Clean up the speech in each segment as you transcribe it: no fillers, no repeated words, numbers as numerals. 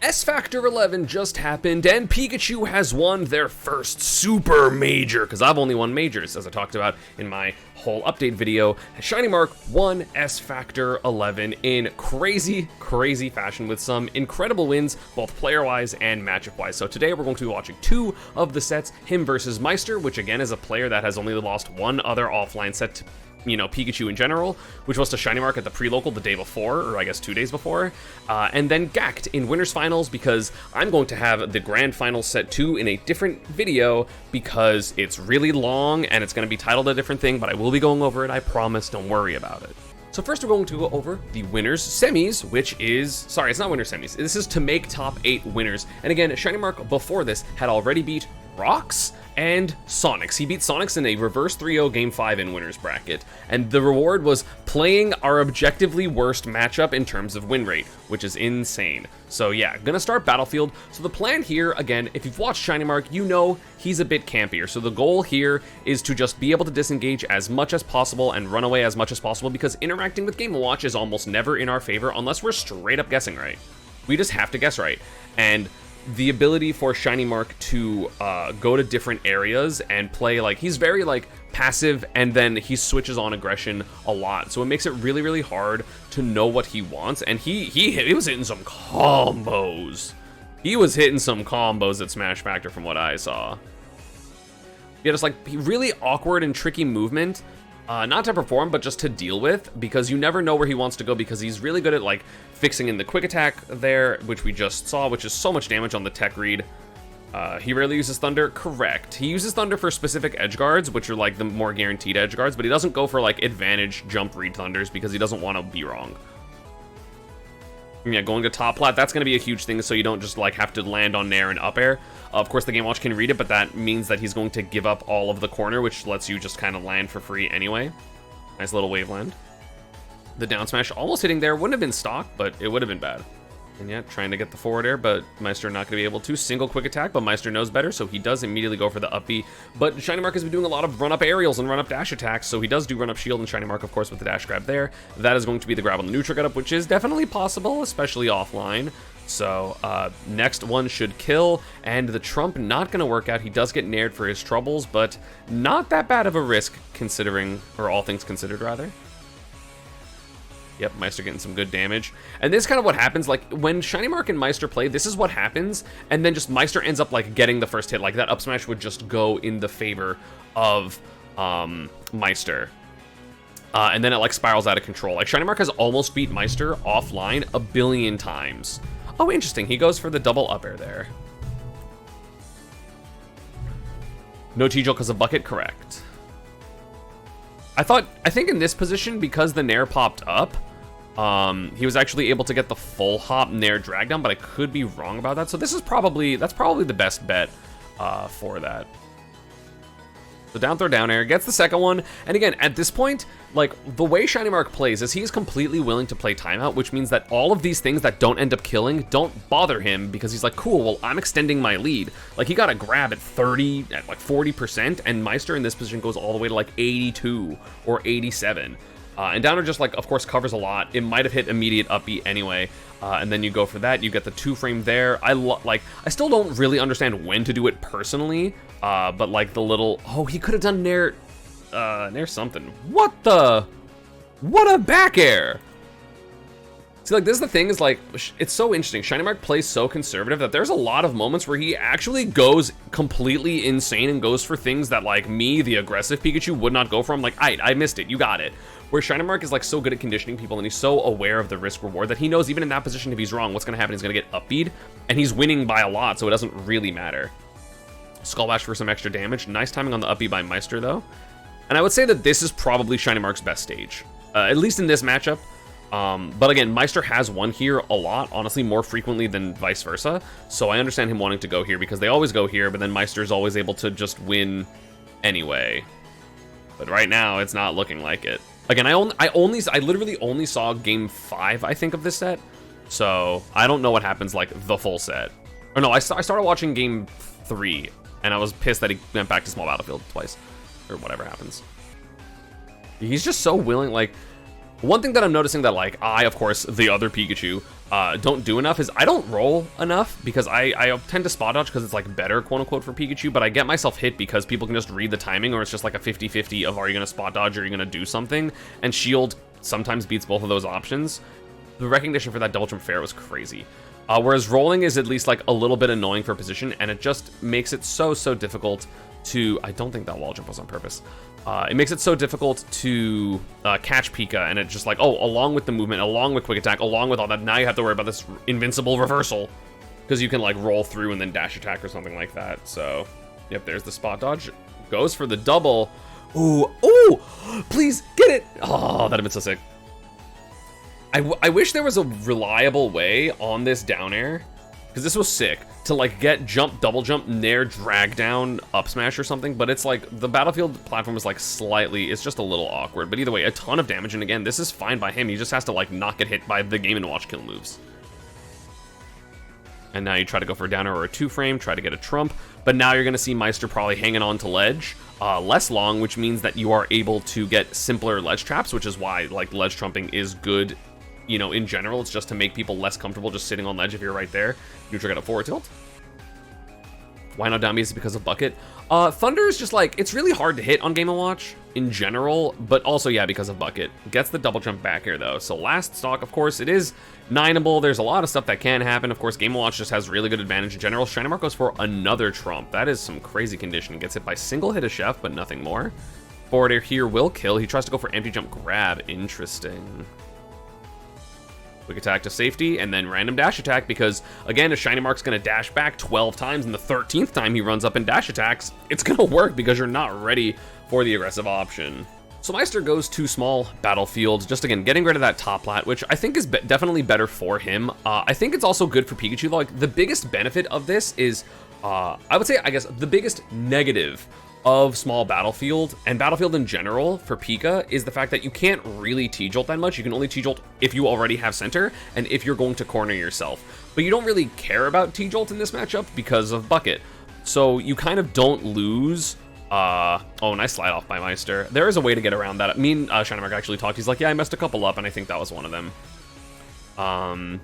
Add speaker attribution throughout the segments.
Speaker 1: S Factor 11 just happened, and Pikachu has won their first Super Major, because I've only won Majors, as I talked about in my whole update video. SHINYMARK won S Factor 11 in crazy fashion with some incredible wins, both player-wise and matchup-wise. So today we're going to be watching two of the sets, him versus Meister, which again is a player that has only lost one other offline set to Pikachu in general, which was to SHINYMARK at the pre-local the day before, or I guess 2 days before, and then Gaed in Winners Finals, because I'm going to have the Grand Finals set 2 in a different video, because it's really long, and it's going to be titled a different thing, but I will be going over it, I promise, don't worry about it. So first we're going to go over the winners semis, which is, sorry, it's not winners semis, this is to make top 8 winners, and again, SHINYMARK before this had already beat Rocks and Sonics. He beat Sonics in a reverse 3-0 game 5 in winners bracket, and the reward was playing our objectively worst matchup in terms of win rate, which is insane. So yeah, gonna start Battlefield. So the plan here, again, if you've watched SHINYMARK, you know he's a bit campier. So the goal here is to just be able to disengage as much as possible and run away as much as possible, because interacting with Game & Watch is almost never in our favor unless we're straight up guessing right. We just have to guess right. And the ability for SHINYMARK to go to different areas and play, like, he's very like passive, and then he switches on aggression a lot, so it makes it really hard to know what he wants. And he was hitting some combos. He was hitting some combos at Smash Factor from what I saw. Yeah, just like really awkward and tricky movement. Not to perform, but just to deal with, because you never know where he wants to go, because he's really good at like fixing in the quick attack there, which we just saw, which is so much damage on the tech read. He rarely uses Thunder, correct. He uses Thunder for specific edge guards, which are like the more guaranteed edge guards, but he doesn't go for like advantage jump read Thunders because he doesn't want to be wrong. Yeah, going to top plat, that's going to be a huge thing, so you don't just like have to land on nair and up air. Of course, the Game Watch can read it, but that means that he's going to give up all of the corner, which lets you just kind of land for free anyway. Nice little wave land. The down smash almost hitting there, wouldn't have been stock, but it would have been bad. And yeah, trying to get the forward air, but Meister not going to be able to. Single quick attack, but Meister knows better, so he does immediately go for the up B. But SHINYMARK has been doing a lot of run-up aerials and run-up dash attacks, so he does do run-up shield, and SHINYMARK, of course, with the dash grab there. That is going to be the grab on the neutral get-up, which is definitely possible, especially offline. So next one should kill, and the Trump not going to work out. He does get nared for his troubles, but not that bad of a risk, considering, or all things considered, rather. Yep, Meister getting some good damage. And this is kind of what happens, like, when SHINYMARK and Meister play, this is what happens, and then just Meister ends up, like, getting the first hit. Like, that up smash would just go in the favor of Meister. And then it, like, spirals out of control. Like, SHINYMARK has almost beat Meister offline a billion times. Oh, interesting. He goes for the double up air there. No T-Gel because of bucket, correct. I think in this position, because the nair popped up, he was actually able to get the full hop nair drag down, but I could be wrong about that. So this is that's probably the best bet for that. The down throw down air gets the second one, and again, at this point, like, the way SHINYMARK plays is he's completely willing to play timeout, which means that all of these things that don't end up killing don't bother him, because he's like, cool, well, I'm extending my lead. Like, he got a grab at 40%, and Meister in this position goes all the way to like 82 or 87. And downer just, like, of course, covers a lot. It might have hit immediate up B anyway. And then you go for that. You get the 2-frame there. I still don't really understand when to do it personally. But, like, the little... Oh, he could have done nair something. What a back air! See, like, this is the thing, is, like, it's so interesting. SHINYMARK plays so conservative that there's a lot of moments where he actually goes completely insane and goes for things that, like, me, the aggressive Pikachu, would not go for. I'm like, I missed it, you got it. Where SHINYMARK is, like, so good at conditioning people, and he's so aware of the risk-reward that he knows even in that position, if he's wrong, what's going to happen? He's going to get up-beat, and he's winning by a lot, so it doesn't really matter. Skull Bash for some extra damage. Nice timing on the up-B by Meister, though. And I would say that this is probably SHINYMARK's best stage, at least in this matchup. But again, Meister has won here a lot, honestly, more frequently than vice versa. So I understand him wanting to go here, because they always go here, but then Meister's always able to just win anyway. But right now, it's not looking like it. Again, I literally only saw game 5, I think, of this set. So I don't know what happens, like, the full set. Or no, I started watching game 3, and I was pissed that he went back to small battlefield twice, or whatever happens. He's just so willing. Like, one thing that I'm noticing that, like, of course, the other Pikachu, don't do enough is I don't roll enough, because I tend to spot dodge because it's like better, quote unquote, for Pikachu, but I get myself hit because people can just read the timing, or it's just like a 50-50 of are you going to spot dodge or are you going to do something, and shield sometimes beats both of those options. The recognition for that double jump fair was crazy. Whereas rolling is at least like a little bit annoying for position, and it just makes it so difficult to, I don't think that wall jump was on purpose. It makes it so difficult to catch Pika, and it's just like, oh, along with the movement, along with quick attack, along with all that, now you have to worry about this invincible reversal, because you can like roll through and then dash attack or something like that. So, yep, there's the spot dodge. Goes for the double. Ooh, ooh, please get it. Oh, that'd have been so sick. I wish there was a reliable way on this down air, because this was sick, to like get jump, double jump, nair, drag down, up smash or something, but it's like the Battlefield platform is like slightly, it's just a little awkward, but either way, a ton of damage, and again, this is fine by him, he just has to like not get hit by the Game & Watch kill moves. And now you try to go for a downer or a 2-frame, try to get a trump, but now you're going to see Meister probably hanging on to ledge, less long, which means that you are able to get simpler ledge traps, which is why like ledge trumping is good. You know, in general, it's just to make people less comfortable just sitting on ledge if you're right there. Neutral got a forward tilt. Why not down B is because of bucket. Thunder is just like, it's really hard to hit on Game & Watch in general, but also, yeah, because of bucket. Gets the double jump back here, though. So last stock, of course, it is 9able. There's a lot of stuff that can happen. Of course, Game & Watch just has really good advantage in general. SHINYMARK goes for another trump. That is some crazy conditioning. Gets hit by single hit a chef, but nothing more. Forward air here will kill. He tries to go for empty jump grab. Interesting. Quick attack to safety, and then random dash attack, because, again, if SHINYMARK's going to dash back 12 times, and the 13th time he runs up and dash attacks, it's going to work because you're not ready for the aggressive option. So Meister goes to small Battlefield, just, again, getting rid of that top plat, which I think is definitely better for him. I think it's also good for Pikachu. Like, the biggest benefit of this is, I would say, I guess, the biggest negative of small Battlefield, and Battlefield in general for Pika, is the fact that you can't really T-Jolt that much. You can only T-Jolt if you already have center, and if you're going to corner yourself. But you don't really care about T-Jolt in this matchup because of bucket. So you kind of don't lose. Oh, nice slide off by Meister. There is a way to get around that. Me and SHINYMARK actually talked. He's like, yeah, I messed a couple up, and I think that was one of them.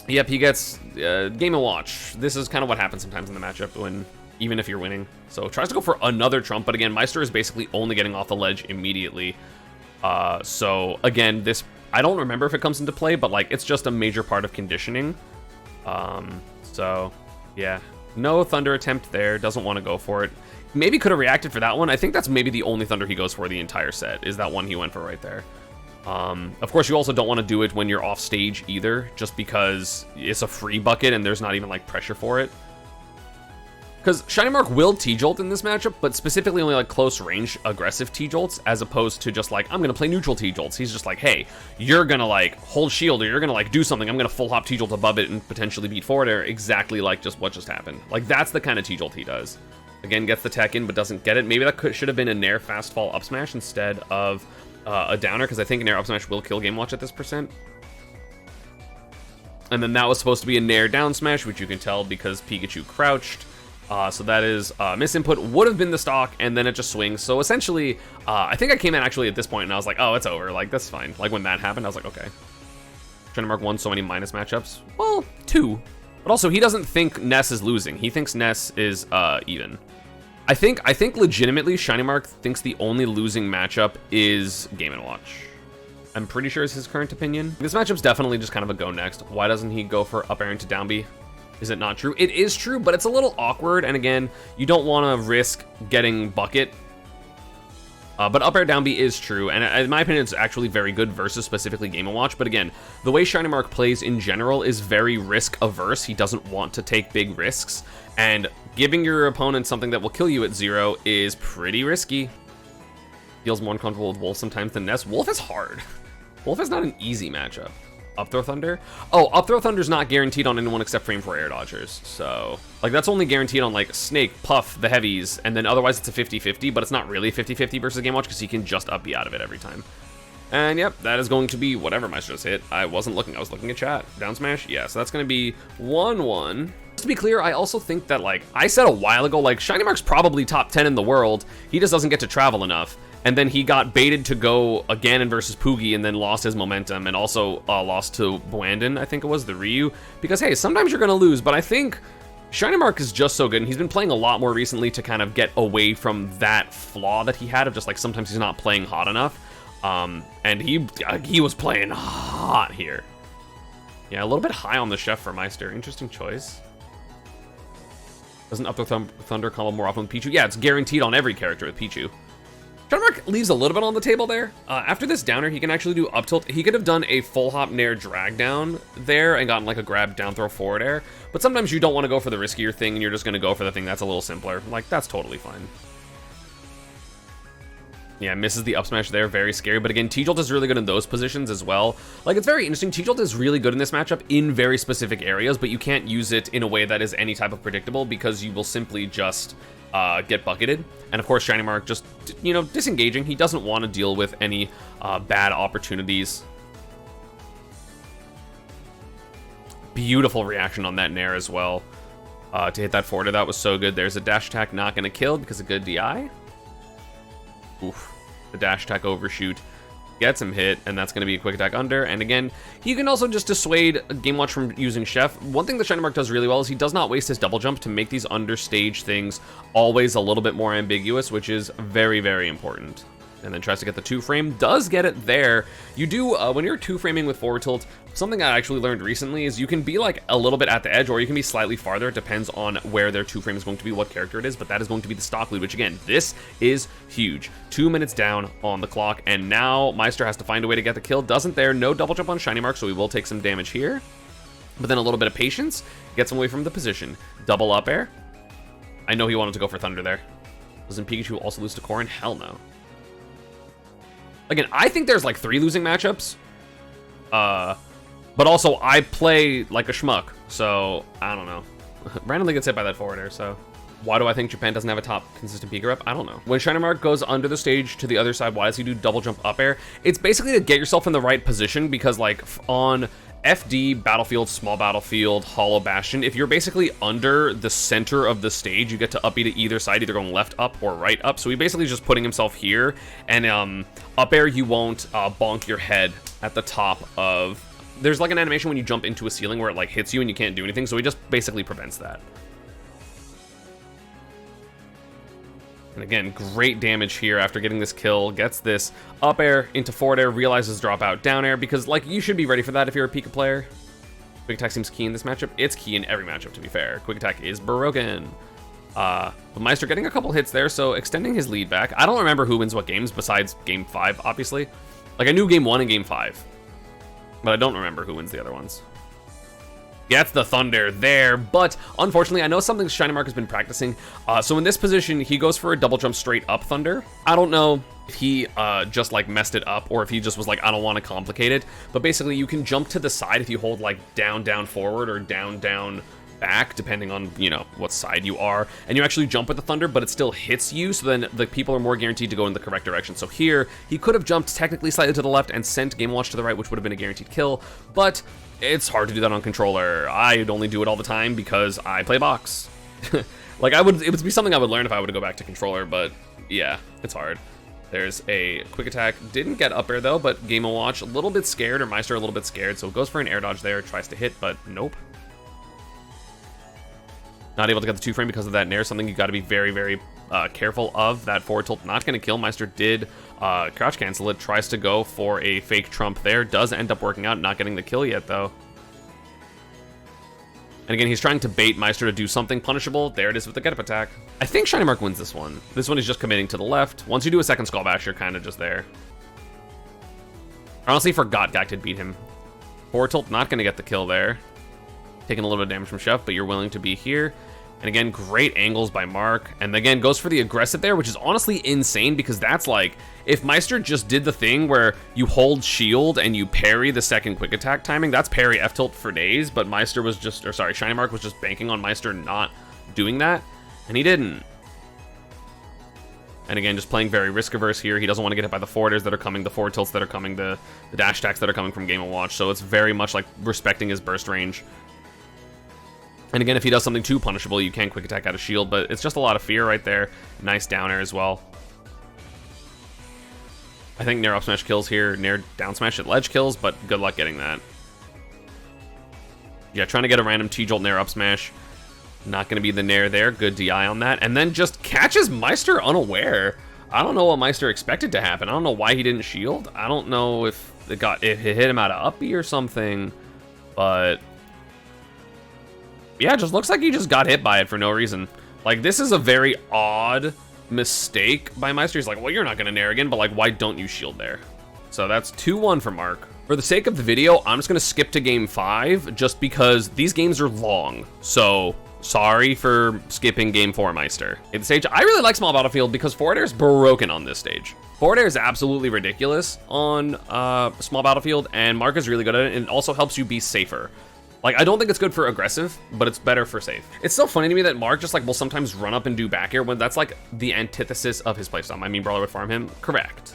Speaker 1: Yep, he gets Game & Watch. This is kind of what happens sometimes in the matchup when, even if you're winning. So tries to go for another trump, but again, Meister is basically only getting off the ledge immediately. So again, this, I don't remember if it comes into play, but like, it's just a major part of conditioning. So yeah, no Thunder attempt there, doesn't want to go for it. Maybe could have reacted for that one. I think that's maybe the only Thunder he goes for the entire set, is that one he went for right there. Of course, you also don't want to do it when you're off stage either, just because it's a free bucket and there's not even like pressure for it. Because SHINYMARK will T-Jolt in this matchup, but specifically only like close range aggressive T-Jolts, as opposed to just like, I'm going to play neutral T-Jolts. He's just like, hey, you're going to like hold shield, or you're going to like do something. I'm going to full hop T-Jolt above it and potentially beat forward air, exactly like just what just happened. Like, that's the kind of T-Jolt he does. Again, gets the tech in, but doesn't get it. Maybe that should have been a Nair fast fall up smash instead of a downer, because I think Nair up smash will kill Game Watch at this %. And then that was supposed to be a Nair down smash, which you can tell because Pikachu crouched. So that is misinput, would have been the stock, and then it just swings. So essentially, I think I came in actually at this point and I was like, oh, it's over. Like, that's fine. Like, when that happened, I was like, okay. SHINYMARK won so many minus matchups. Well, 2. But also, he doesn't think Ness is losing. He thinks Ness is even. I think legitimately SHINYMARK thinks the only losing matchup is Game & Watch. I'm pretty sure is his current opinion. This matchup's definitely just kind of a go next. Why doesn't he go for up air into down B? Is it not true? It is true, but it's a little awkward. And again, you don't want to risk getting bucket. But up air down B is true. And in my opinion, it's actually very good versus specifically Game & Watch. But again, the way SHINYMARK plays in general is very risk averse. He doesn't want to take big risks. And giving your opponent something that will kill you at 0 is pretty risky. Feels more uncomfortable with Wolf sometimes than Ness. Wolf is hard. Wolf is not an easy matchup. Up throw Thunder? Oh, up throw Thunder's not guaranteed on anyone except frame for air dodgers. So, like, that's only guaranteed on, like, Snake, Puff, the heavies, and then otherwise it's a 50-50, but it's not really 50-50 versus Game Watch because he can just up B out of it every time. And yep, that is going to be whatever Meister just hit. I wasn't looking, I was looking at chat. Down smash? Yeah, so that's going to be 1-1. Just to be clear, I also think that, like, I said a while ago, like, SHINYMARK's probably top 10 in the world. He just doesn't get to travel enough. and then he got baited to go again versus Poogie and then lost his momentum and also lost to Buandon, I think it was, the Ryu. Because, hey, sometimes you're going to lose, but I think SHINYMARK is just so good, and he's been playing a lot more recently to kind of get away from that flaw that he had of just, like, sometimes he's not playing hot enough. And he was playing hot here. Yeah, a little bit high on the chef for Meister. Interesting choice. Doesn't up the Thunder combo more often with Pichu? Yeah, it's guaranteed on every character with Pichu. SHINYMARK leaves a little bit on the table there. After this downer, he can actually do up tilt. He could have done a full hop nair drag down there and gotten like a grab down throw forward air. But sometimes you don't want to go for the riskier thing and you're just going to go for the thing that's a little simpler. Like, that's totally fine. Yeah, misses the up smash there, very scary. But again, T-Jolt is really good in those positions as well. Like, it's very interesting. T-Jolt is really good in this matchup in very specific areas, but you can't use it in a way that is any type of predictable because you will simply just get bucketed. And of course, SHINYMARK just, you know, disengaging. He doesn't want to deal with any bad opportunities. Beautiful reaction on that nair as well. To hit that forward, that was so good. There's a dash attack, not going to kill because of good DI. Oof. The dash attack overshoot gets him hit, and that's going to be a quick attack under. And again, you can also just dissuade Game Watch from using Chef. One thing that SHINYMARK does really well is he does not waste his double jump to make these understage things always a little bit more ambiguous, which is very, very important. And then tries to get the 2-frame, does get it there. You do, when you're 2-framing with forward tilt, something I actually learned recently is you can be like a little bit at the edge or you can be slightly farther. It depends on where their 2-frame is going to be, what character it is, but that is going to be the stock lead, which again, this is huge. 2 minutes down on the clock, and now Meister has to find a way to get the kill. Doesn't there, no double jump on SHINYMARK, so we will take some damage here. But then a little bit of patience, gets him away from the position. Double up air. I know he wanted to go for Thunder there. Doesn't Pikachu also lose to Corrin? Hell no. Again, I think there's like 3 losing matchups. But also, I play like a schmuck, so I don't know. Randomly gets hit by that forward air, so why do I think Japan doesn't have a top consistent Pika rep? I don't know. When SHINYMARK goes under the stage to the other side, why does he do double jump up air? It's basically to get yourself in the right position because like on FD, Battlefield, Small Battlefield, Hollow Bastion, if you're basically under the center of the stage, you get to up B to either side, either going left up or right up. So he basically is just putting himself here, and up air, you won't bonk your head at the top of... There's like an animation when you jump into a ceiling where it like hits you and you can't do anything, so he just basically prevents that. And again, great damage here after getting this kill. Gets this up air into forward air, realizes drop out down air, because like you should be ready for that if you're a Pika player. Quick attack seems key in this matchup. It's key in every matchup, to be fair. Quick attack is broken. But Meister getting a couple hits there, so extending his lead back. I don't remember who wins what games besides game 5, obviously. Like I knew game 1 and game 5, but I don't remember who wins the other ones. Gets the Thunder there, but unfortunately, I know something SHINYMARK has been practicing. So in this position, he goes for a double jump straight up Thunder. I don't know if he just like messed it up or if he just was like, I don't want to complicate it. But basically, you can jump to the side if you hold like down, down forward or down, down back, depending on, you know, what side you are. And you actually jump with the Thunder, but it still hits you. So then the people are more guaranteed to go in the correct direction. So here, he could have jumped technically slightly to the left and sent Game Watch to the right, which would have been a guaranteed kill. But it's hard to do that on controller. I'd only do it all the time because I play box. Like it would be something I would learn if I were to go back to controller, but yeah, it's hard. There's a quick attack. Didn't get up air though, but Game & Watch a little bit scared, or Meister a little bit scared, so goes for an air dodge there, tries to hit, but nope. Not able to get the 2-frame because of that nair, something you got to be very, very careful of. That forward tilt not going to kill. Meister did crouch cancel it, tries to go for a fake trump there, does end up working out, not getting the kill yet though. And again, he's trying to bait Meister to do something punishable. There it is with the get up attack. I think SHINYMARK wins this one. This one is just committing to the left. Once you do a second Skull Bash, you're kind of just there. I honestly forgot Gaed could beat him. Forward tilt not going to get the kill there. Taking a little bit of damage from Chef, but you're willing to be here. And again, great angles by Mark. And again, goes for the aggressive there, which is honestly insane because that's like, if Meister just did the thing where you hold shield and you parry the second quick attack timing, that's parry F-tilt for days, but Meister was just, or sorry, SHINYMARK was just banking on Meister not doing that, and he didn't. And again, just playing very risk-averse here. He doesn't want to get hit by the forwarders that are coming, the forward tilts that are coming, the dash attacks that are coming from Game & Watch, so it's very much like respecting his burst range. And again, if he does something too punishable, you can quick attack out of shield, but it's just a lot of fear right there. Nice down air as well. I think Nair up smash kills here, Nair down smash at ledge kills, but good luck getting that. Yeah, trying to get a random T-Jolt Nair up smash. Not going to be the Nair there. Good DI on that. And then just catches Meister unaware. I don't know what Meister expected to happen. I don't know why he didn't shield. I don't know if it hit him out of up B or something. But yeah, it just looks like he just got hit by it for no reason. Like, this is a very odd mistake by Meister. He's like, well, you're not going to Nair again, but like, why don't you shield there? So that's 2-1 for Mark. For the sake of the video, I'm just going to skip to game 5 just because these games are long. So sorry for skipping game 4, Meister. In the stage, I really like Small Battlefield because forward air is broken on this stage. Forward air is absolutely ridiculous on Small Battlefield, and Mark is really good at it, and it also helps you be safer. Like, I don't think it's good for aggressive, but it's better for safe. It's so funny to me that Mark just like will sometimes run up and do back air when that's like the antithesis of his playstyle. I mean, Brawler would farm him, correct.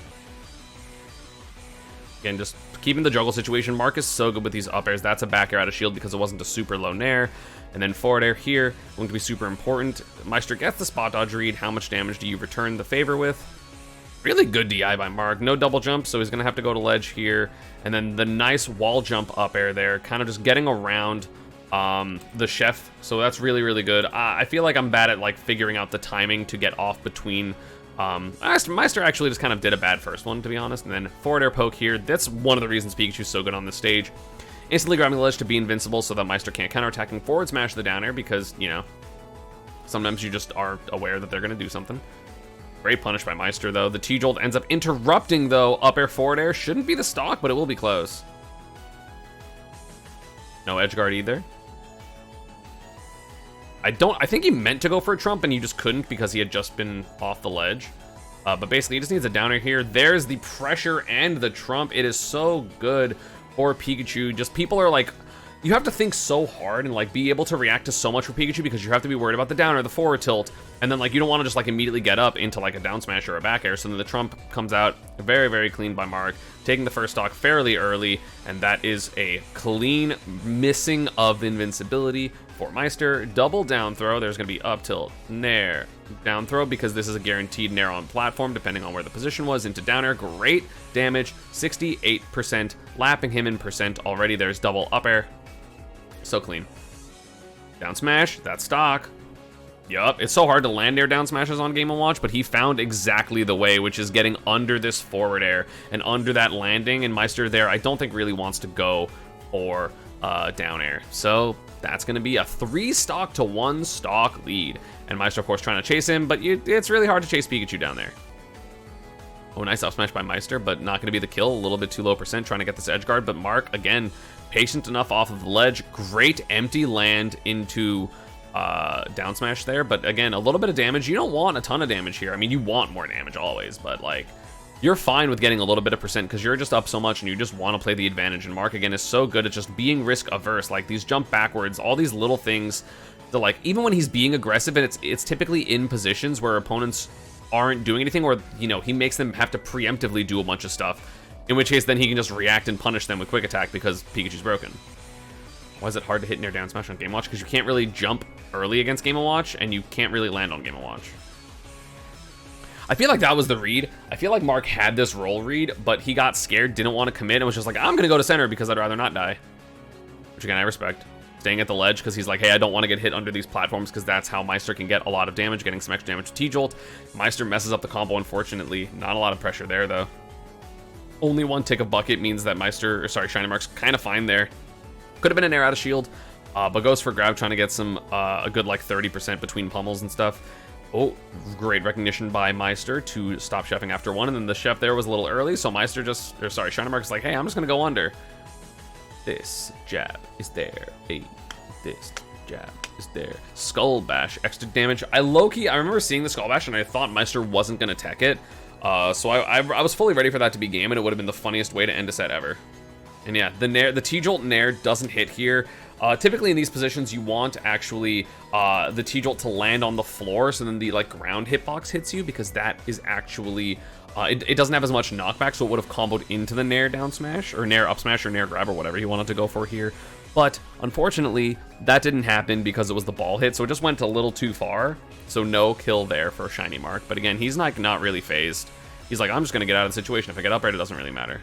Speaker 1: Again, just keeping the juggle situation. Mark is so good with these up airs. That's a back air out of shield because it wasn't a super low nair. And then forward air here, going to be super important. Meister gets the spot dodge read. How much damage do you return the favor with? Really good DI by Mark. No double jump, so he's going to have to go to ledge here. And then the nice wall jump up air there, kind of just getting around the chef. So that's really, really good. I feel like I'm bad at like figuring out the timing to get off between. Meister actually just kind of did a bad first one, to be honest. And then forward air poke here. That's one of the reasons Pikachu's so good on this stage. Instantly grabbing the ledge to be invincible so that Meister can't counterattacking forward smash the down air because, you know, sometimes you just are aware that they're going to do something. Great punish by Meister, though. The T-Jolt ends up interrupting, though. Up air, forward air. Shouldn't be the stock, but it will be close. No edge guard either. I think he meant to go for a trump, and he just couldn't because he had just been off the ledge. But basically, he just needs a downer here. There's the pressure and the trump. It is so good for Pikachu. Just people are like, you have to think so hard and like be able to react to so much for Pikachu because you have to be worried about the downer, the forward tilt, and then like you don't want to just like immediately get up into like a down smash or a back air. So then the trump comes out very, very clean by Mark, taking the first stock fairly early, and that is a clean missing of invincibility for Meister. Double down throw. There's going to be up tilt, nair, down throw because this is a guaranteed nair on platform depending on where the position was into down air. Great damage, 68%, lapping him in percent already. There's double up air. So clean. Down smash, that's stock. Yup, it's so hard to land air down smashes on Game & Watch, but he found exactly the way, which is getting under this forward air and under that landing, and Meister there I don't think really wants to go for down air. So that's going to be a 3 stock to 1 stock lead. And Meister, of course, trying to chase him, but it's really hard to chase Pikachu down there. Oh, nice up smash by Meister, but not going to be the kill. A little bit too low percent, trying to get this edge guard, but Mark, again, patient enough off of the ledge. Great empty land into down smash there, but again, a little bit of damage. You don't want a ton of damage here. I mean, you want more damage always, but like, you're fine with getting a little bit of percent because you're just up so much and you just want to play the advantage. And Mark, again, is so good at just being risk averse. Like these jump backwards, all these little things that like, even when he's being aggressive and it's typically in positions where opponents aren't doing anything, or, you know, he makes them have to preemptively do a bunch of stuff, in which case then he can just react and punish them with quick attack because Pikachu's broken. Why is it hard to hit near down smash on Game & Watch? Because you can't really jump early against Game & Watch, and you can't really land on Game & Watch. I feel like that was the read. I feel like Mark had this roll read, but he got scared, didn't want to commit, and was just like, I'm going to go to center because I'd rather not die. Which, again, I respect. Staying at the ledge because he's like, hey, I don't want to get hit under these platforms because that's how Meister can get a lot of damage, getting some extra damage to T-Jolt. Meister messes up the combo, unfortunately. Not a lot of pressure there, though. Only one tick of bucket means that SHINYMARK's kind of fine there. Could have been an air out of shield, but goes for grab, trying to get some, a good like 30% between pummels and stuff. Oh, great recognition by Meister to stop chefing after one, and then the chef there was a little early, so Meister SHINYMARK's like, hey, I'm just gonna go under. This jab is there. Hey, this jab is there. Skull bash, extra damage. I remember seeing the skull bash and I thought Meister wasn't gonna tech it. So I was fully ready for that to be game, and it would have been the funniest way to end a set ever. And yeah, the T-Jolt nair doesn't hit here. Typically in these positions, you want actually the T-Jolt to land on the floor, so then the like ground hitbox hits you, because that is actually it doesn't have as much knockback, so it would have comboed into the nair down smash or nair up smash or nair grab or whatever he wanted to go for here. But unfortunately, that didn't happen because it was the ball hit, so it just went a little too far. So no kill there for SHINYMARK. But again, he's not really phased. He's like, I'm just gonna get out of the situation. If I get up air, it doesn't really matter.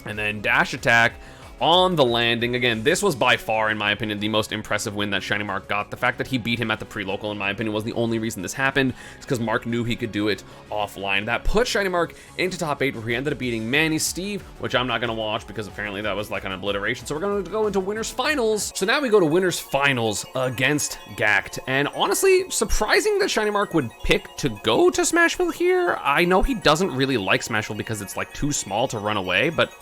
Speaker 1: And then dash attack on the landing. Again, this was by far, in my opinion, the most impressive win that SHINYMARK got. The fact that he beat him at the pre-local, in my opinion, was the only reason this happened. It's because Mark knew he could do it offline. That put SHINYMARK into top 8, where he ended up beating Manny Steve, which I'm not going to watch because apparently that was like an obliteration. So we're going to go into winners finals. So now we go to winners finals against Gaed. And honestly, surprising that SHINYMARK would pick to go to Smashville here. I know he doesn't really like Smashville because it's like too small to run away, but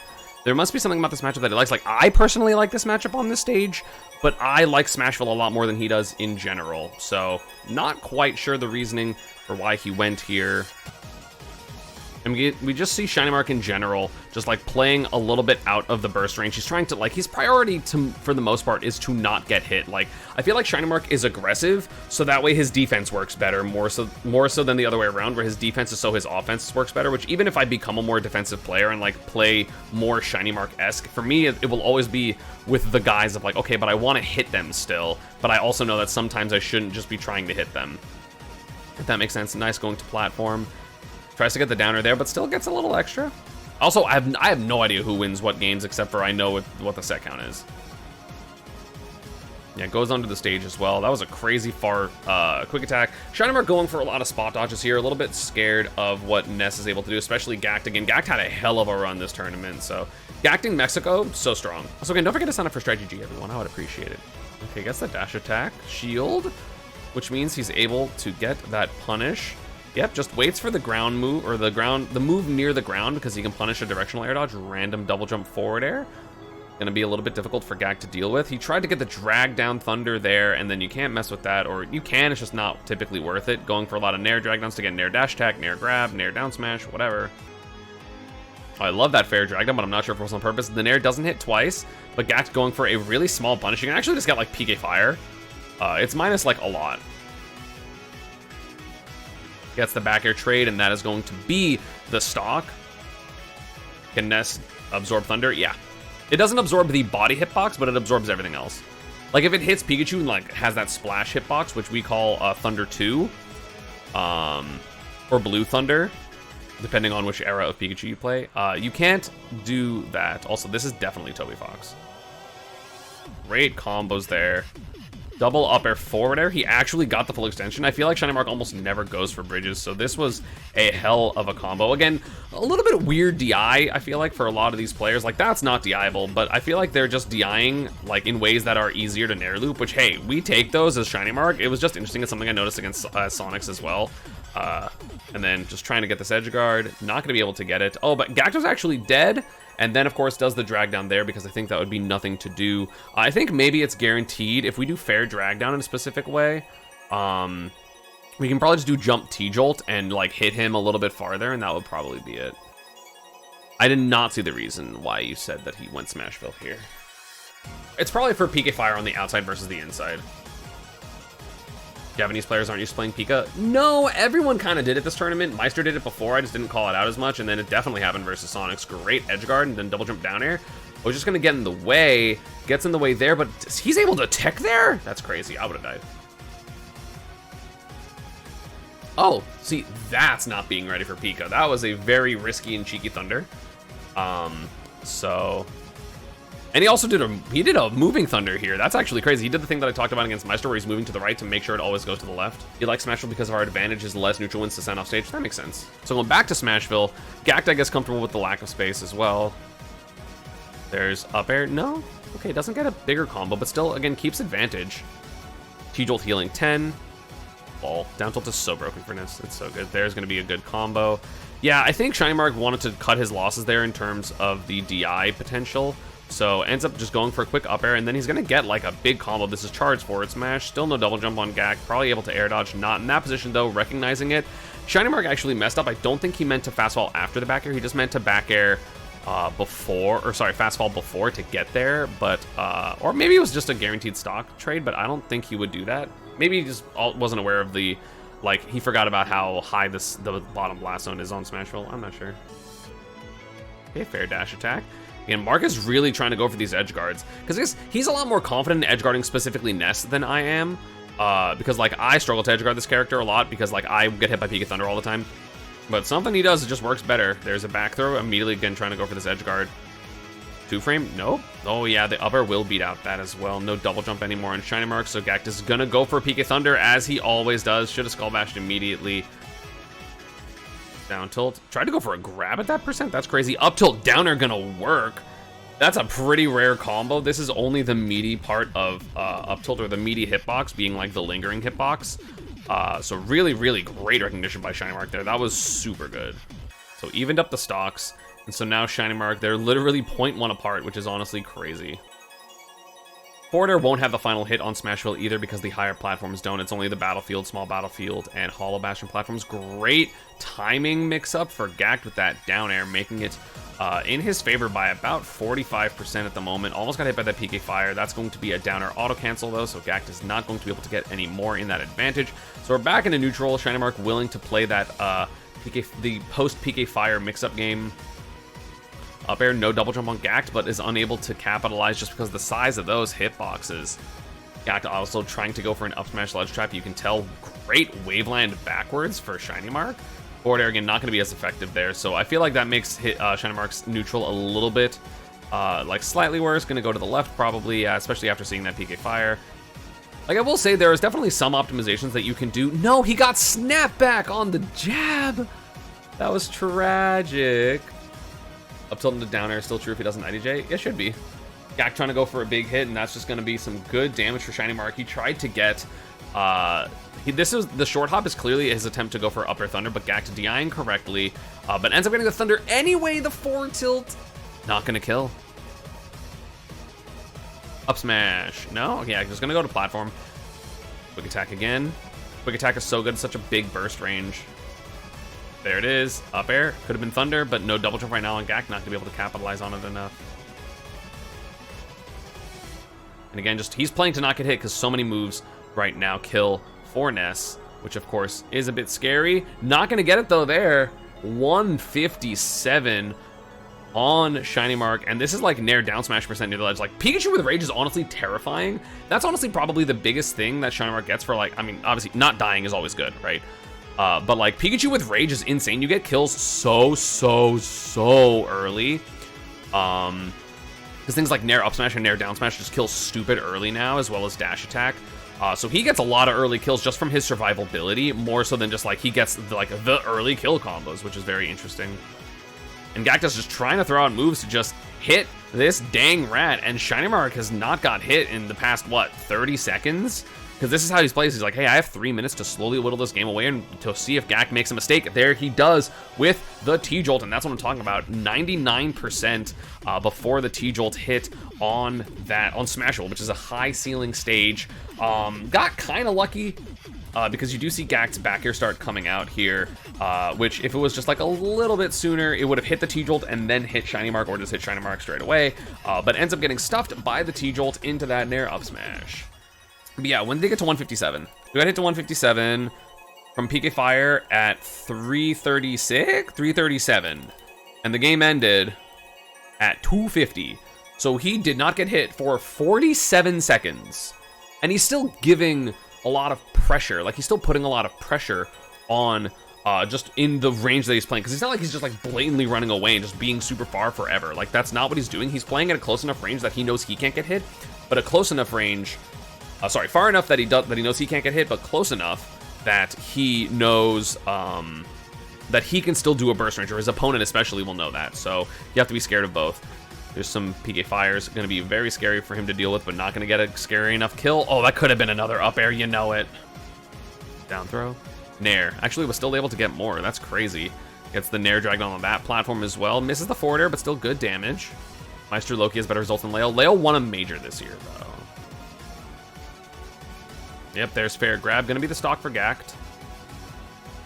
Speaker 1: there must be something about this matchup that he likes. Like, I personally like this matchup on this stage, but I like Smashville a lot more than he does in general. So, not quite sure the reasoning for why he went here. And we just see SHINYMARK in general just like playing a little bit out of the burst range. He's trying to, like, his priority for the most part is to not get hit. Like, I feel like SHINYMARK is aggressive, so that way his defense works better, more so than the other way around, where his defense is so his offense works better, which even if I become a more defensive player and like play more SHINYMARK-esque, for me it will always be with the guise of like, okay, but I want to hit them still, but I also know that sometimes I shouldn't just be trying to hit them. If that makes sense. Nice going to platform. Tries to get the downer there, but still gets a little extra. Also, I have no idea who wins what games, except for I know what the set count is. Yeah, goes onto the stage as well. That was a crazy far quick attack. SHINYMARK going for a lot of spot dodges here. A little bit scared of what Ness is able to do, especially Gaed. Again, Gaed had a hell of a run this tournament, so Gaed in Mexico, so strong. Also, again, don't forget to sign up for Strategy, everyone. I would appreciate it. Okay, gets the dash attack. Shield, which means he's able to get that punish. Yep, just waits for the ground move, or the move near the ground, because he can punish a directional air dodge, random double jump forward air. Gonna be a little bit difficult for Gaed to deal with. He tried to get the drag down thunder there, and then you can't mess with that, or you can, it's just not typically worth it. Going for a lot of nair drag downs to get nair dash attack, nair grab, nair down smash, whatever. Oh, I love that fair drag down, but I'm not sure if it was on purpose. The nair doesn't hit twice, but Gaed going for a really small punish. You can actually just get like PK fire. It's minus like a lot. Gets the back air trade, and that is going to be the stock. Can Ness absorb thunder? Yeah. It doesn't absorb the body hitbox, but it absorbs everything else. Like, if it hits Pikachu and, like, has that splash hitbox, which we call Thunder 2, or Blue Thunder, depending on which era of Pikachu you play, you can't do that. Also, this is definitely Toby Fox. Great combos there. Double up air forward air. He actually got the full extension. I feel like SHINYMARK almost never goes for bridges, so this was a hell of a combo. Again, a little bit weird DI, I feel like, for a lot of these players. Like, that's not DI-able, but I feel like they're just DIing, like, in ways that are easier to nair loop, which, hey, we take those as SHINYMARK. It was just interesting. It's something I noticed against Sonics as well. And then just trying to get this edge guard. Not going to be able to get it. Oh, but Gaed was actually dead. And then, of course, does the drag down there, because I think that would be nothing to do. I think maybe it's guaranteed. If we do fair drag down in a specific way, we can probably just do jump T-Jolt and, like, hit him a little bit farther, and that would probably be it. I did not see the reason why you said that he went Smashville here. It's probably for PK Fire on the outside versus the inside. Japanese players aren't used to playing Pika. No, everyone kind of did it this tournament. Meister did it before, I just didn't call it out as much, and then it definitely happened versus Sonics. Great edge guard, and then double jump down air. I was just gonna get in the way, gets in the way there, but he's able to tech there? That's crazy, I would've died. Oh, see, that's not being ready for Pika. That was a very risky and cheeky thunder. And he also did a moving thunder here. That's actually crazy. He did the thing that I talked about against Meister, where he's moving to the right to make sure it always goes to the left. He likes Smashville because of our advantage is less neutral wins to send off stage. That makes sense. So going back to Smashville, Gaed, I guess, comfortable with the lack of space as well. There's up air. No? Okay, doesn't get a bigger combo, but still, again, keeps advantage. T-Jolt healing 10. Ball. Down tilt is so broken for Ness. It's so good. There's going to be a good combo. Yeah, I think SHINYMARK wanted to cut his losses there in terms of the DI potential. So ends up just going for a quick up air, and then he's going to get like a big combo. This is charge forward smash. Still no double jump on Gaed. Probably able to air dodge. Not in that position, though, recognizing it. SHINYMARK actually messed up. I don't think he meant to fast fall after the back air. He just meant to back air fast fall before to get there. But, or maybe it was just a guaranteed stock trade, but I don't think he would do that. Maybe he just wasn't aware of the, like, he forgot about how high the bottom blast zone is on Smashville. I'm not sure. Okay, fair dash attack. And Mark is really trying to go for these edge guards, because he's a lot more confident in edge guarding specifically Ness than I am, because like I struggle to edge guard this character a lot because like I get hit by Pika Thunder all the time. But something he does, it just works better. There's a back throw, immediately again trying to go for this edge guard. 2-frame? Nope. Oh yeah, the upper will beat out that as well. No double jump anymore on SHINYMARK, so Gaed is gonna go for PK Thunder, as he always does. Should have skull bashed immediately. Down tilt. Tried to go for a grab at that percent? That's crazy. Up tilt, downer gonna work. That's a pretty rare combo. This is only the meaty part of up tilt, or the meaty hitbox being like the lingering hitbox. So really, really great recognition by SHINYMARK there. That was super good. So evened up the stocks. And so now SHINYMARK, they're literally 0.1 apart, which is honestly crazy. Forwarder won't have the final hit on Smashville either because the higher platforms don't. It's only the Battlefield, Small Battlefield, and Hollow Bastion platforms. Great timing mix-up for Gaed with that down air, making it in his favor by about 45% at the moment. Almost got hit by that PK Fire. That's going to be a downer auto-cancel, though, so Gaed is not going to be able to get any more in that advantage. So we're back into neutral. SHINYMARK willing to play that the post-PK Fire mix-up game. Up air, no double jump on Gaed, but is unable to capitalize just because of the size of those hitboxes. Gaed also trying to go for an up smash ledge trap. You can tell great waveland backwards for SHINYMARK. Forward air again, not going to be as effective there. So I feel like that makes SHINYMARK's neutral a little bit like slightly worse. Going to go to the left probably, especially after seeing that PK Fire. Like I will say, there is definitely some optimizations that you can do. No, he got snapback on the jab. That was tragic. Up tilt into down air, still true if he doesn't IDJ? It should be. Gaed trying to go for a big hit, and that's just going to be some good damage for SHINYMARK. He tried to get, the short hop is clearly his attempt to go for up air thunder, but Gaed DIing correctly, but ends up getting the thunder anyway. The forward tilt, not going to kill. Up smash, no? Yeah, just going to go to platform. Quick attack again. Quick attack is so good, such a big burst range. There it is, up air, could have been thunder, but no double jump right now on Gaed, not gonna be able to capitalize on it enough. And again, just he's playing to not get hit because so many moves right now kill for Ness, which of course is a bit scary. Not gonna get it though there. 157 on SHINYMARK, and this is like Nair down smash percent near the ledge. Like Pikachu with rage is honestly terrifying. That's honestly probably the biggest thing that SHINYMARK gets for, like, I mean, obviously not dying is always good, right? But like Pikachu with rage is insane. You get kills so early. Because things like Nair up smash and Nair down smash just kill stupid early now, as well as dash attack. So he gets a lot of early kills just from his survivability, more so than just like he gets the early kill combos, which is very interesting. And Gaed is just trying to throw out moves to just hit this dang rat, and SHINYMARK has not got hit in the past, what, 30 seconds? Because this is how he's plays. He's like, hey, I have 3 minutes to slowly whittle this game away and to see if Gaed makes a mistake. There he does with the T-Jolt, and that's what I'm talking about. 99% before the T-Jolt hit on Smashville, which is a high ceiling stage. Got kind of lucky because you do see Gaed's back air start coming out here, which if it was just like a little bit sooner, it would have hit the T-Jolt and then hit SHINYMARK, or just hit SHINYMARK straight away, but ends up getting stuffed by the T-Jolt into that Nair up smash. But yeah, when did they get to 157? We got hit to 157 from PK Fire at 336? 337. And the game ended at 250. So he did not get hit for 47 seconds. And he's still giving a lot of pressure. Like, he's still putting a lot of pressure on just in the range that he's playing. Because it's not like he's just like blatantly running away and just being super far forever. Like, that's not what he's doing. He's playing at a close enough range that he knows he can't get hit. But a close enough range... far enough that he knows he can't get hit, but close enough that he knows that he can still do a burst range, or his opponent especially will know that. So you have to be scared of both. There's some PK Fires, going to be very scary for him to deal with, but not going to get a scary enough kill. Oh, that could have been another up air, you know it. Down throw. Nair. Actually was still able to get more. That's crazy. Gets the Nair dragged on that platform as well. Misses the forward air, but still good damage. Meister Loki has better results than Leo. Leo won a major this year, though. Yep, there's fair grab. Gonna be the stock for Gaed.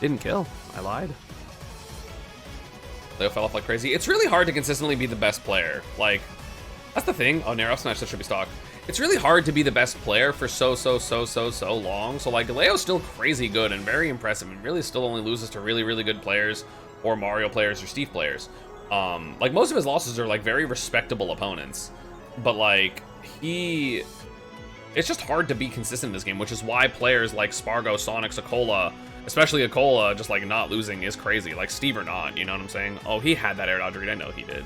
Speaker 1: Didn't kill. I lied. Leo fell off like crazy. It's really hard to consistently be the best player. Like, that's the thing. Oh, Nair up smash, that should be stock. It's really hard to be the best player for so long. So like, Leo's still crazy good and very impressive, and really still only loses to really good players, or Mario players, or Steve players. Like, most of his losses are like very respectable opponents, but like, he It's just hard to be consistent in this game, which is why players like Spargo, Sonic, Akola, especially Akola, just like not losing is crazy. Like Steve or not, you know what I'm saying? Oh, he had that air dodge read. I know he did.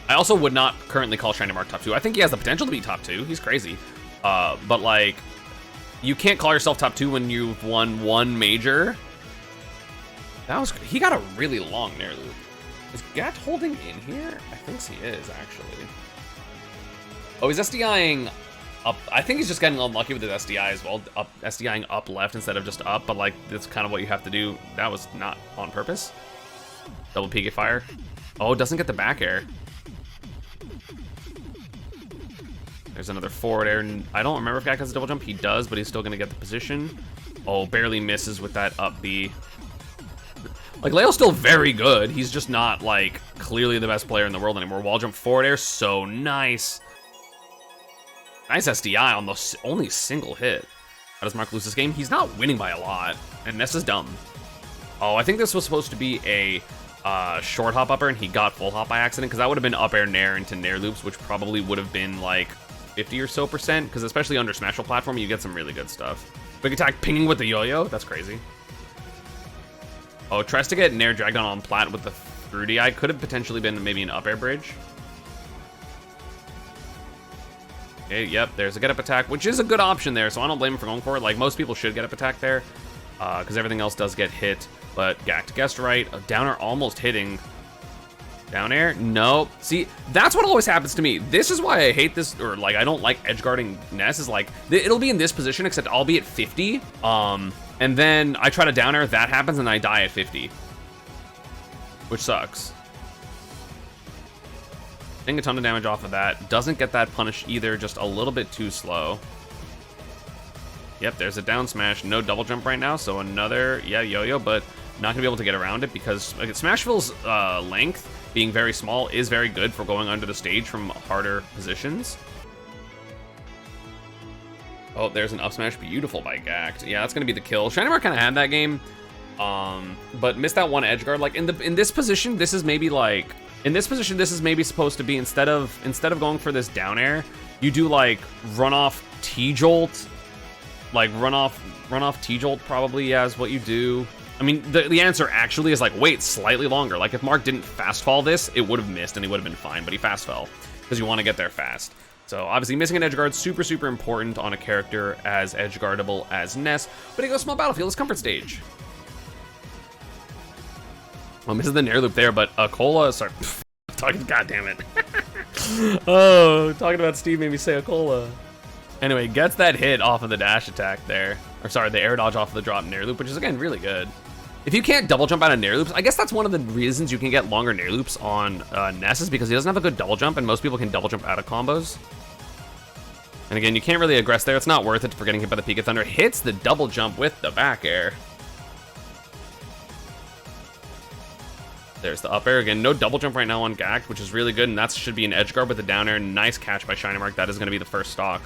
Speaker 1: I also would not currently call SHINYMARK top 2. I think he has the potential to be top 2. He's crazy. But like, you can't call yourself top 2 when you've won 1 major. He got a really long Nair loop. Is Gaed holding in here? I think he is, actually. Oh, he's SDIing up. I think he's just getting unlucky with his SDI as well. SDIing up left instead of just up, but like, that's kind of what you have to do. That was not on purpose. Double Pika fire. Oh, doesn't get the back air. There's another forward air. I don't remember if Gaed has a double jump. He does, but he's still gonna get the position. Oh, barely misses with that up B. Like, Leo's still very good. He's just not, like, clearly the best player in the world anymore. Wall jump forward air, so nice. Nice SDI on the only single hit. How does Mark lose this game? He's not winning by a lot, and Ness is dumb. Oh, I think this was supposed to be a short hop upper, and he got full hop by accident, because that would have been up air nair into nair loops, which probably would have been, like, 50 or so %, because especially under Smashville platform, you get some really good stuff. Big attack pinging with the yo-yo, that's crazy. Oh, tries to get Nair dragged on plat with the Fruity Eye. Could have potentially been maybe an up air bridge. Okay, yep, there's a get up attack, which is a good option there, so I don't blame him for going for it. Like, most people should get up attack there, because everything else does get hit. But Gact guessed right. A downer almost hitting. Down air? No. See, that's what always happens to me. This is why I hate this, or like, I don't like edge guarding Ness, is like, it'll be in this position, except I'll be at 50. And then I try to down air, that happens, and I die at 50. Which sucks. Getting a ton of damage off of that. Doesn't get that punish either, just a little bit too slow. Yep, there's a down smash. No double jump right now, so another, yeah, yo-yo, but not gonna be able to get around it because like, Smashville's length, being very small, is very good for going under the stage from harder positions. Oh, there's an up smash, beautiful by Gact. Yeah, that's gonna be the kill. SHINYMARK kind of had that game, but missed that one edge guard. Like in this position, this is maybe like this is maybe supposed to be instead of going for this down air, you do like run off T jolt, like run off T jolt probably. Yeah, is what you do. I mean, the answer actually is like wait slightly longer. Like if Mark didn't fast fall this, it would have missed and he would have been fine, but he fast fell because you want to get there fast. So obviously missing an edge guard, super important on a character as edge guardable as Ness, but he goes small battlefield, his comfort stage. Well, misses the nair loop there, but Akola, sorry, god damn it. Oh, talking about Steve made me say Akola. Anyway, gets that hit off of the dash attack there, or sorry, the air dodge off of the drop nair loop, which is again, really good. If you can't double jump out of nair loops, I guess that's one of the reasons you can get longer nair loops on Ness is because he doesn't have a good double jump, and most people can double jump out of combos. And again, you can't really aggress there. It's not worth it for getting hit by the Pika Thunder. Hits the double jump with the back air. There's the up air again. No double jump right now on Gact, which is really good, and that should be an edge guard with the down air. Nice catch by SHINYMARK. That is going to be the first stock.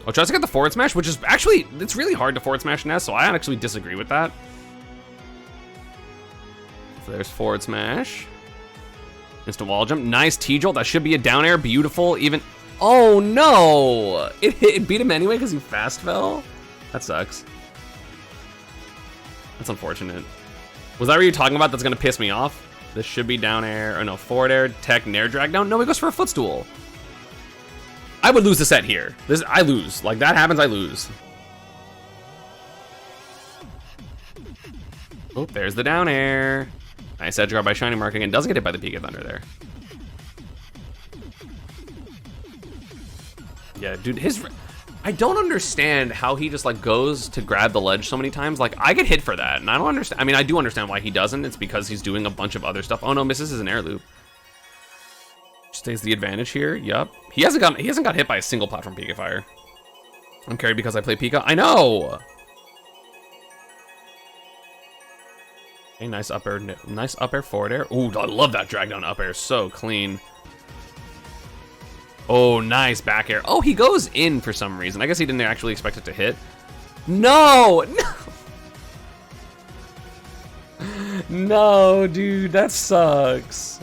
Speaker 1: Oh, tries to get the forward smash, which is actually, it's really hard to forward smash Ness, so I actually disagree with that. So there's forward smash. Instant wall jump. Nice T-jolt. That should be a down air. Beautiful. Even, oh no! It beat him anyway because he fast fell? That sucks. That's unfortunate. Was that what you're talking about that's gonna piss me off? This should be down air, or no, forward air, tech, nair drag down. No, he goes for a footstool. I would lose the set here. I lose. Like, that happens, I lose. Oh, there's the down air. Nice edge guard by SHINYMARK again. Doesn't get hit by the Pika Thunder there. Yeah, dude, I don't understand how he just, like, goes to grab the ledge so many times. Like, I get hit for that, and I don't understand. I mean, I do understand why he doesn't. It's because he's doing a bunch of other stuff. Oh, no, misses his an air loop. Stays the advantage here. Yup. He hasn't got hit by a single platform Pika fire. I'm carried because I play Pika. I know. Okay, nice up air forward air. Ooh, I love that drag down up air. So clean. Oh, nice back air. Oh, he goes in for some reason. I guess he didn't actually expect it to hit. No. No, dude, that sucks.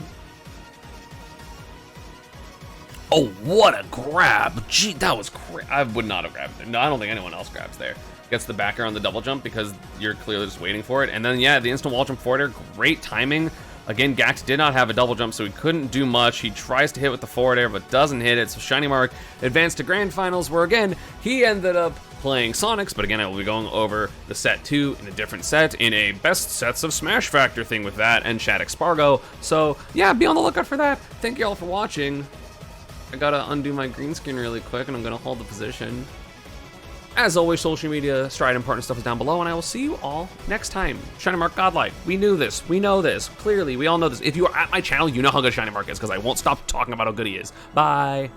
Speaker 1: Oh, what a grab. Gee, that was I would not have grabbed it. No, I don't think anyone else grabs there. Gets the backer on the double jump because you're clearly just waiting for it. And then, yeah, the instant wall jump forward air, great timing. Again, Gax did not have a double jump, so he couldn't do much. He tries to hit with the forward air, but doesn't hit it. So SHINYMARK advanced to grand finals, where again, he ended up playing Sonics, but again, I will be going over the set 2 in a different set, in a best sets of Smash Factor thing with that and Shattuck Spargo. So yeah, be on the lookout for that. Thank you all for watching. I gotta undo my green screen really quick, and I'm gonna hold the position. As always, social media, Stride, and partner stuff is down below, and I will see you all next time. SHINYMARK Godlike, we knew this, we know this, clearly, we all know this. If you are at my channel, you know how good SHINYMARK is, because I won't stop talking about how good he is. Bye.